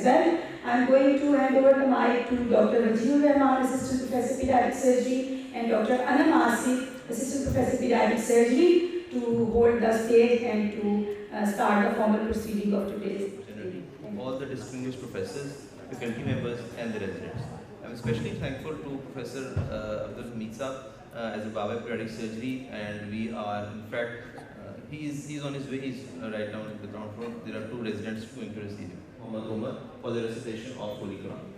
well. I'm going to hand over the mic to Dr. Rajiv Rahman, Assistant Professor Pediatric Surgery, and Dr. Anam Asif, Assistant Professor Pediatric Surgery, to hold the stage and to start the formal proceeding of today's meeting. All the distinguished professors, faculty members, and the residents. I'm especially thankful to Professor Abdul Hamid Saab as a Baba Pediatric Surgery, and we are, in fact, he's on his way. He's right now in the ground floor. There are 2 residents going to receive him, Muhammad Umar, for the recitation of Holy Quran.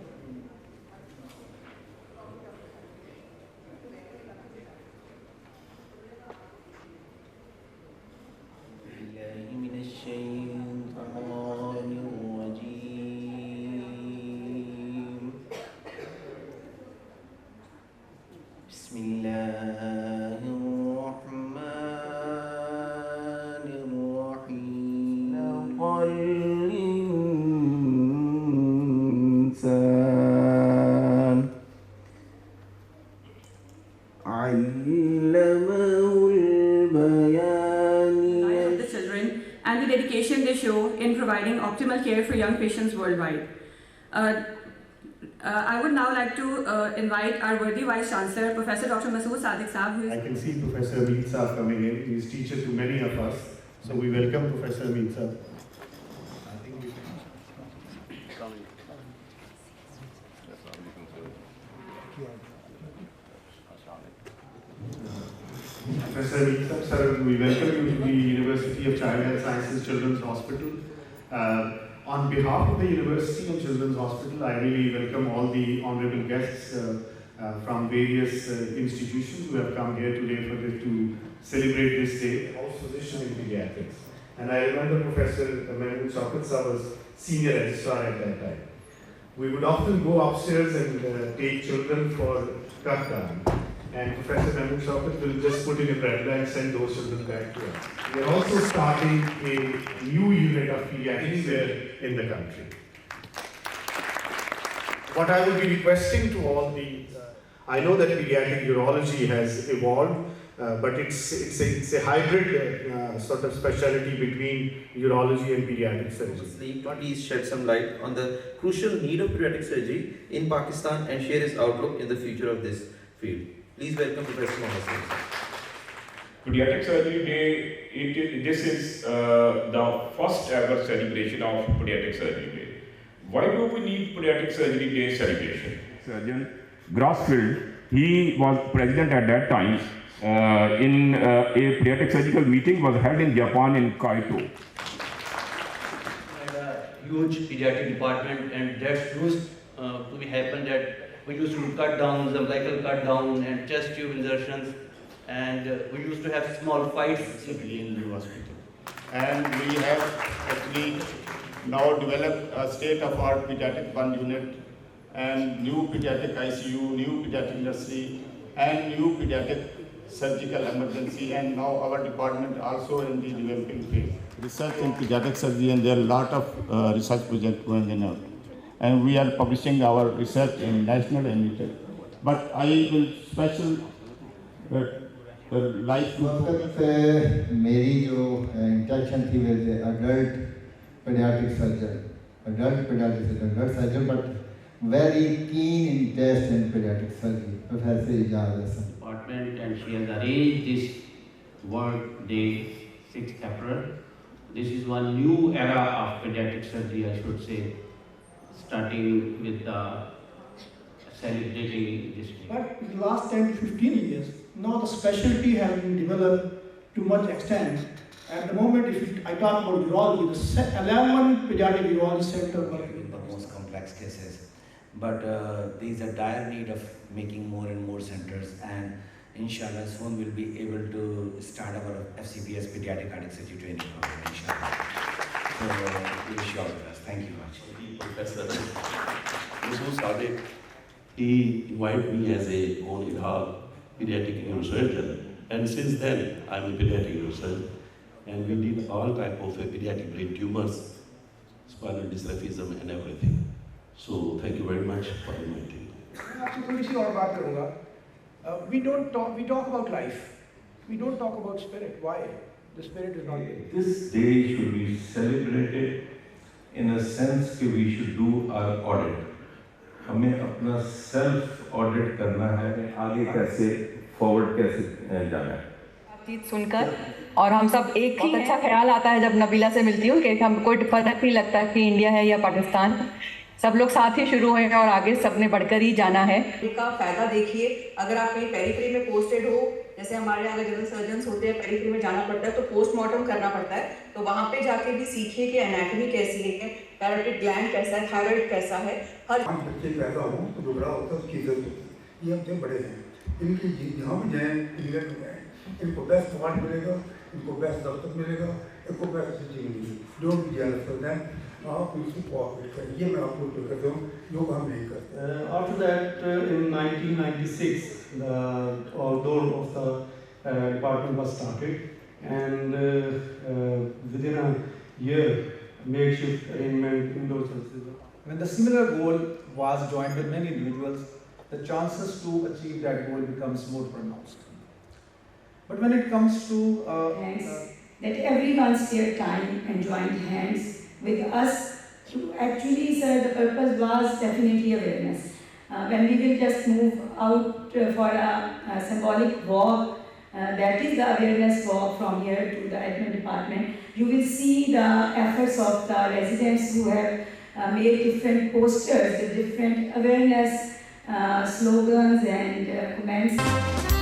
Optimal care for young patients worldwide. I would now like to invite our worthy Vice Chancellor, Professor Dr. Masood Sadiq Saab. I can see Professor Hamid Saab coming in. He is teacher to many of us. So we welcome Professor Hamid Saab. Professor Hamid Saab, sir, we welcome you to the University of Child Health Sciences Children's Hospital. On behalf of the University and Children's Hospital, I really welcome all the honorable guests from various institutions who have come here today to celebrate this day, also physicians in pediatrics. And I remember Professor Mehmood Shaukat was senior registrar at that time. We would often go upstairs and take children for cut down. And Professor Mehmood Shaukat will just put in a red line and send those children back to us. We are also starting a new unit of pediatrics here in the country. What I will be requesting to all the, I know that pediatric urology has evolved, but it's a hybrid sort of specialty between urology and pediatric surgery. Please shed some light on the crucial need of pediatric surgery in Pakistan and share his outlook in the future of this field. Please welcome Professor Mohammed. Pediatric Surgery Day, this is the first ever celebration of Pediatric Surgery Day. Why do we need Pediatric Surgery Day celebration? Surgeon Grossfield, he was president at that time. In a pediatric surgical meeting was held in Japan in Kyoto. We had a huge pediatric department, and that used to be happen that we used to cut down, umbilical cut down and chest tube insertions, and we used to have small fights in the hospital. And we have actually now developed a state-of-art pediatric 1 unit and new pediatric ICU, new pediatric nursery, and new pediatric surgical emergency, and now our department also in the developing phase. Research in pediatric surgery, and there are a lot of research projects going on. And we are publishing our research in national and international. But I will special like to मेरी जो interaction थी with the adult pediatric surgeon, adult surgeon, but very keen interest in pediatric surgery, Professor Ijaz Hasan. Department, and she has arranged this World Day, 6th April. This is one new era of pediatric surgery, I should say, starting with celebrating this day. But in the last 10 to 15 years, now the specialty has been developed to much extent. At the moment, I talk about urology, the 11 pediatric urology center working the most complex cases. But there is a dire need of making more and more centers, and inshallah soon we'll be able to start our FCPS pediatric cardiac surgery training program, inshallah. So we wish you all the best. Thank you much. Professor Masood Sadiq, he invited me as a own in-house pediatric neurosurgeon, and since then I'm a pediatric neurosurgeon, and we did all type of pediatric brain tumors, spinal dysraphism and everything. So thank you very much for inviting me. We talk about life. We don't talk about spirit. Why? The spirit is not there. This day should be celebrated in a sense कि we should do our audit. हमें अपना self audit करना है, आगे कैसे forward कैसे जाना है. बातचीत सुनकर और हम सब एक ही अच्छा ख्याल आता है जब नबीला से मिलती हूँ कि हम कोई फर्क नहीं लगता कि इंडिया है या पाकिस्तान, सब लोग साथ ही शुरू हुए हैं और आगे सबने बढ़कर ही जाना है. इनका फायदा देखिए, अगर आप कहीं पेरिफेरी में पोस्टेड हो, जैसे हमारे यहाँ जनरल सर्जन्स होते हैं, पेरिफेरी में जाना पड़ता है तो पोस्टमार्टम करना पड़ता है, तो वहाँ पे जाके भी सीखिए कि एनाटॉमी कैसी है, पैरोटिड ग्लैंड कैसा है, थायराइड कैसा है. हर बच्चे पैदा हो तो जो बड़ा होता है उसकी इज्जत होती है. ये हमसे बड़े हैं, इनकी जहाँ भी जाएँ इंग्लैंड में जाएँ, इनको बेस्ट अवार्ड मिलेगा, इनको बेस्ट दफ्तर मिलेगा, इनको बेस्ट चीज़ मिलेगी. Don't be jealous of them. आप इसको कोऑपरेट करें, ये मैं आपको कहता हूँ जो काम नहीं करते. After that, in 1996, the door of the department was started, and within a year, makeshift arrangement indoor services. When the similar goal was joined with many individuals, the chances to achieve that goal becomes more pronounced. But when it comes to that everyone spared time and joined hands with us to actually, sir, the purpose was definitely awareness. When we will just move out for a symbolic walk, that is the awareness walk from here to the admin department, you will see the efforts of the residents who have made different posters, the different awareness slogans and comments.